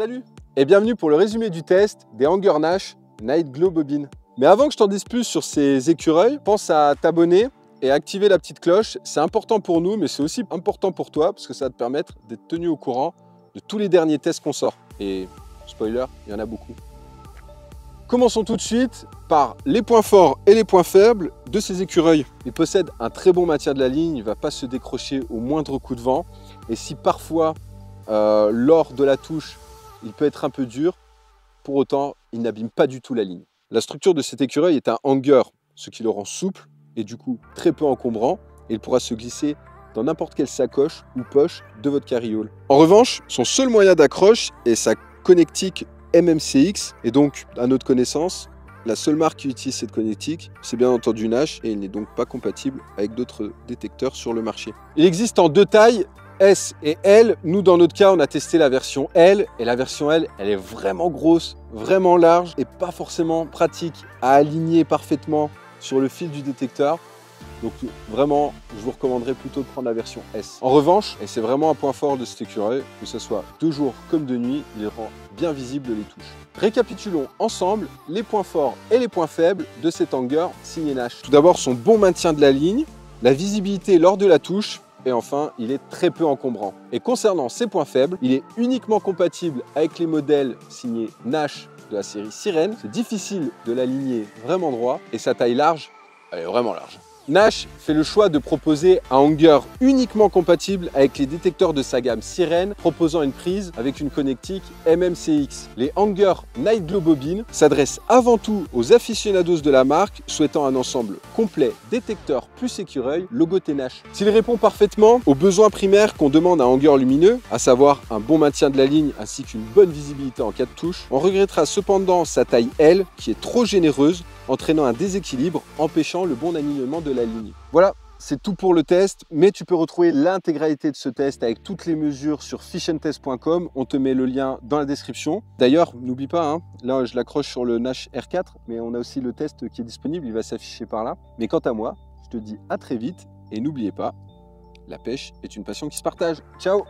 Salut et bienvenue pour le résumé du test des Hanger Nash Night Glow Bobbin. Mais avant que je t'en dise plus sur ces écureuils, pense à t'abonner et à activer la petite cloche. C'est important pour nous, mais c'est aussi important pour toi parce que ça va te permettre d'être tenu au courant de tous les derniers tests qu'on sort. Et spoiler, il y en a beaucoup. Commençons tout de suite par les points forts et les points faibles de ces écureuils. Il possède un très bon maintien de la ligne, il ne va pas se décrocher au moindre coup de vent. Et si parfois, lors de la touche, il peut être un peu dur, pour autant, il n'abîme pas du tout la ligne. La structure de cet écureuil est un hanger, ce qui le rend souple et du coup très peu encombrant. Et il pourra se glisser dans n'importe quelle sacoche ou poche de votre carriole. En revanche, son seul moyen d'accroche est sa connectique MMCX, et donc, à notre connaissance, la seule marque qui utilise cette connectique, c'est bien entendu Nash, et il n'est donc pas compatible avec d'autres détecteurs sur le marché. Il existe en deux tailles, S et L. Nous, dans notre cas, on a testé la version L, et la version L, elle est vraiment grosse, vraiment large, et pas forcément pratique à aligner parfaitement sur le fil du détecteur. Donc vraiment, je vous recommanderais plutôt de prendre la version S. En revanche, et c'est vraiment un point fort de cet écureuil, que ce soit de jour comme de nuit, il rend bien visible les touches. Récapitulons ensemble les points forts et les points faibles de cet hanger signé Nash. Tout d'abord, son bon maintien de la ligne, la visibilité lors de la touche, et enfin, il est très peu encombrant. Et concernant ses points faibles, il est uniquement compatible avec les modèles signés Nash de la série Sirène. C'est difficile de l'aligner vraiment droit, et sa taille large, elle est vraiment large. Nash fait le choix de proposer un hanger uniquement compatible avec les détecteurs de sa gamme Sirène, proposant une prise avec une connectique MMCX. Les Hanger Night Glow Bobbin s'adressent avant tout aux aficionados de la marque souhaitant un ensemble complet détecteur plus écureuil logoté Nash. S'il répond parfaitement aux besoins primaires qu'on demande à un hanger lumineux, à savoir un bon maintien de la ligne ainsi qu'une bonne visibilité en cas de touche, on regrettera cependant sa taille L qui est trop généreuse, entraînant un déséquilibre, empêchant le bon alignement de la ligne. Voilà, c'est tout pour le test, mais tu peux retrouver l'intégralité de ce test avec toutes les mesures sur fishandtest.com. On te met le lien dans la description. D'ailleurs, n'oublie pas, hein, là je l'accroche sur le Nash R4, mais on a aussi le test qui est disponible, il va s'afficher par là. Mais quant à moi, je te dis à très vite et n'oubliez pas, la pêche est une passion qui se partage. Ciao!